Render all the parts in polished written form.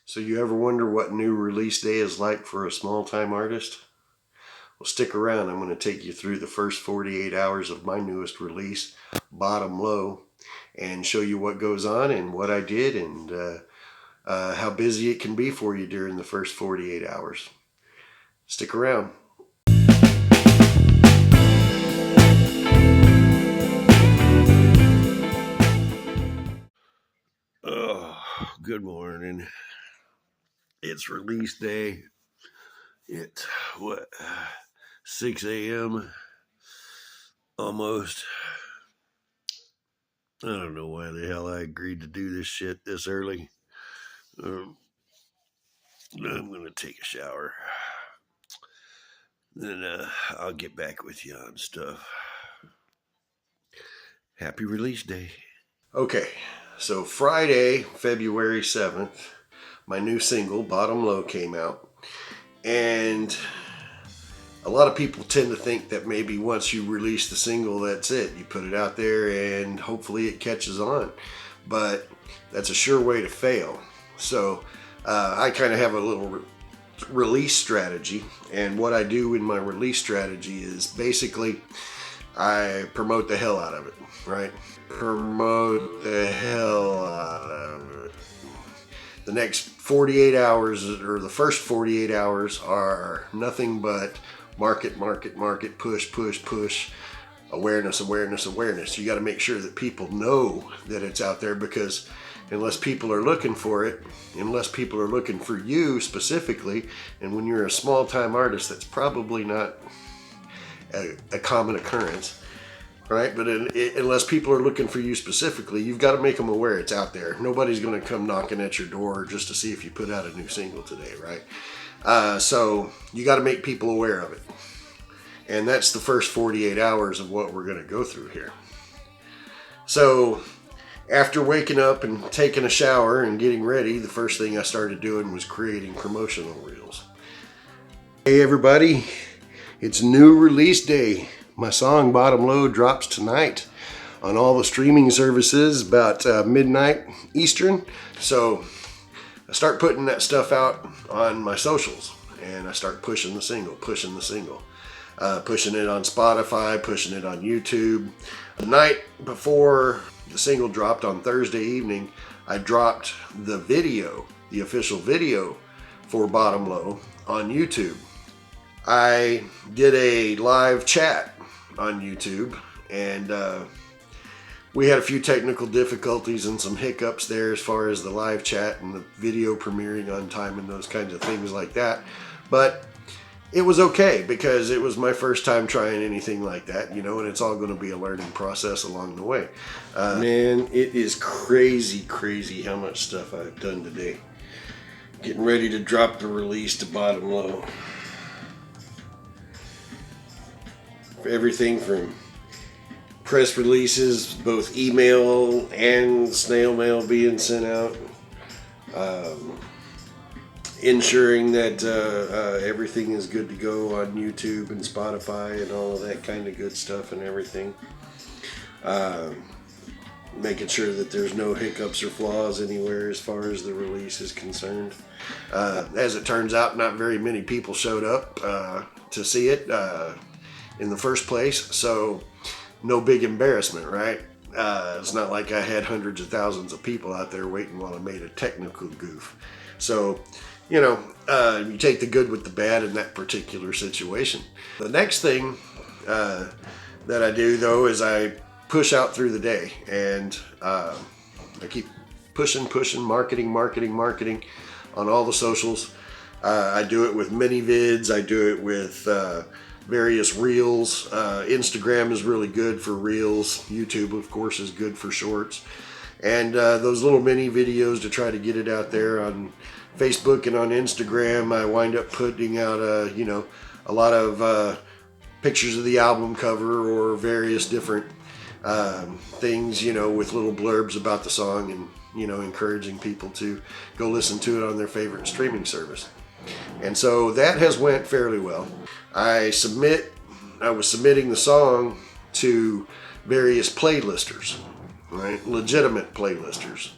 So you ever wonder what new release day is like for a small-time artist? Well, stick around. I'm going to take you through the first 48 hours of my newest release, Bottom Low, and show you what goes on and what I did and how busy it can be for you during the first 48 hours. Stick around. Oh, good morning. It's release day. It's 6 a.m. almost. I don't know why the hell I agreed to do this shit this early. I'm gonna take a shower. Then I'll get back with you on stuff. Happy release day. Okay, so Friday, February 7th, my new single, Bottom Low, came out. And a lot of people tend to think that maybe once you release the single, that's it. You put it out there and hopefully it catches on. But that's a sure way to fail. So I kind of have a little release strategy. And what I do in my release strategy is basically I promote the hell out of it, right? Promote the hell out of it. The next 48 hours, or the first 48 hours, are nothing but market, push, awareness. You got to make sure that people know that it's out there, because unless people are looking for it, unless people are looking for you specifically, and when you're a small-time artist, that's probably not a common occurrence, right? But unless people are looking for you specifically, you've got to make them aware it's out there. Nobody's going to come knocking at your door just to see if you put out a new single today, right? So you got to make people aware of it. And that's the first 48 hours of what we're going to go through here. So after waking up and taking a shower and getting ready, the first thing I started doing was creating promotional reels. Hey everybody, it's new release day. My song Bottom Low drops tonight on all the streaming services about midnight Eastern. So I start putting that stuff out on my socials, and I start pushing the single, pushing it on Spotify, pushing it on YouTube. The night before the single dropped on Thursday evening, I dropped the video, the official video for Bottom Low on YouTube. I did a live chat on YouTube, and we had a few technical difficulties and some hiccups there as far as the live chat and the video premiering on time and those kinds of things like that. But it was okay, because it was my first time trying anything like that, and it's all going to be a learning process along the way. Man, it is crazy how much stuff I've done today. Getting ready to drop the release to Bottom Low. Everything from press releases, both email and snail mail being sent out, ensuring that everything is good to go on YouTube and Spotify and all of that kind of good stuff and everything. Making sure that there's no hiccups or flaws anywhere as far as the release is concerned. As it turns out, not very many people showed up to see it in the first place, so no big embarrassment, right? It's not like I had hundreds of thousands of people out there waiting while I made a technical goof. So, you take the good with the bad in that particular situation. The next thing that I do, though, is I push out through the day, and I keep pushing, marketing on all the socials. I do it with mini vids. I do it with various reels. Instagram is really good for reels. YouTube, of course, is good for shorts. And those little mini videos to try to get it out there on Facebook and on Instagram. I wind up putting out, a lot of pictures of the album cover or various different things, with little blurbs about the song, and, encouraging people to go listen to it on their favorite streaming service. And so that has went fairly well. I was submitting the song to various playlisters, right? Legitimate playlisters.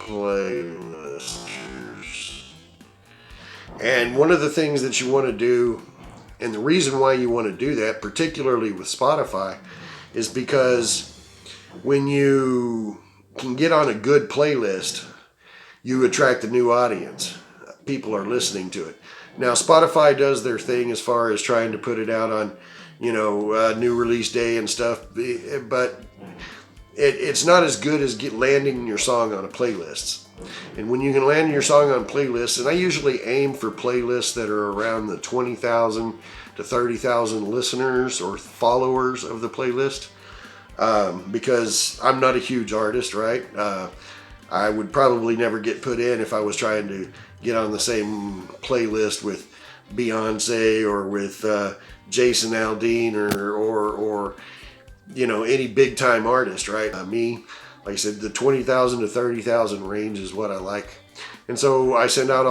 playlist. And one of the things that you want to do, and the reason why you want to do that, particularly with Spotify, is because when you can get on a good playlist, you attract a new audience. People are listening to it. Now, Spotify does their thing as far as trying to put it out on, new release day and stuff, but it's not as good as landing your song on a playlist. And when you can land your song on playlists, and I usually aim for playlists that are around the 20,000 to 30,000 listeners or followers of the playlist, because I'm not a huge artist, right? I would probably never get put in if I was trying to get on the same playlist with Beyonce or with Jason Aldean or any big time artist, right? Me, like I said, the 20,000 to 30,000 range is what I like. And so I send out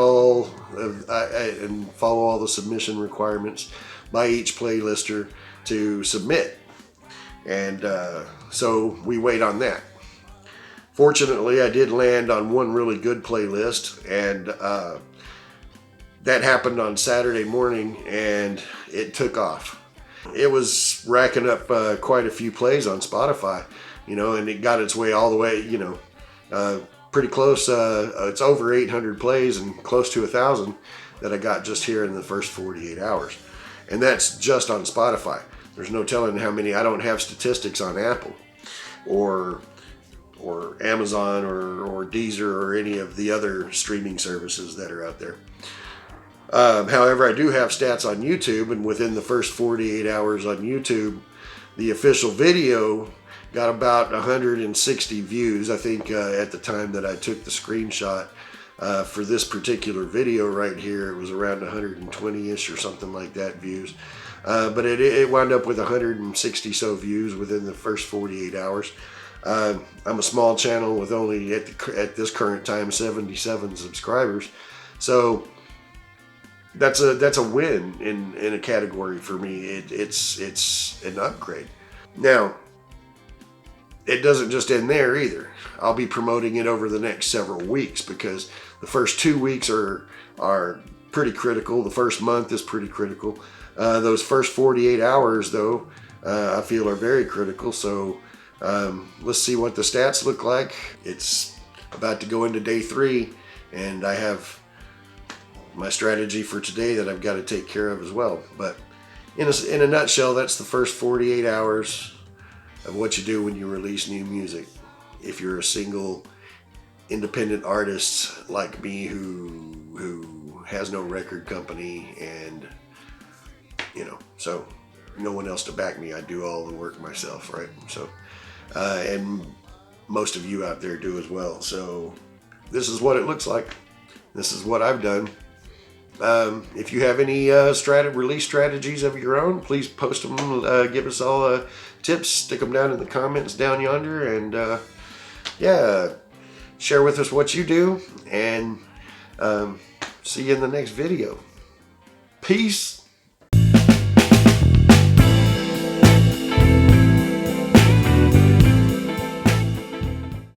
and follow all the submission requirements by each playlister to submit. And so we wait on that. Fortunately, I did land on one really good playlist, and that happened on Saturday morning, and it took off. It was racking up quite a few plays on Spotify, and it got its way all the way, pretty close. It's over 800 plays and close to 1,000 that I got just here in the first 48 hours. And that's just on Spotify. There's no telling how many. I don't have statistics on Apple or Amazon or Deezer or any of the other streaming services that are out there. However, I do have stats on YouTube, and within the first 48 hours on YouTube, the official video got about 160 views. I think at the time that I took the screenshot for this particular video right here, it was around 120-ish or something like that views. But it wound up with 160 so views within the first 48 hours. I'm a small channel with only at this current time 77 subscribers, so that's a win in a category for me. It's an upgrade. Now, it doesn't just end there either. I'll be promoting it over the next several weeks because the first 2 weeks are pretty critical. The first month is pretty critical. Those first 48 hours, though, I feel are very critical. So let's see what the stats look like. It's about to go into day 3, and I have my strategy for today that I've got to take care of as well. But in a nutshell, that's the first 48 hours of what you do when you release new music. If you're a single independent artist like me who has no record company and so no one else to back me, I do all the work myself, right? So and most of you out there do as well. So this is what it looks like. This is what I've done. If you have any release strategies of your own, please post them. Give us all tips. Stick them down in the comments down yonder, and share with us what you do. And see you in the next video. Peace.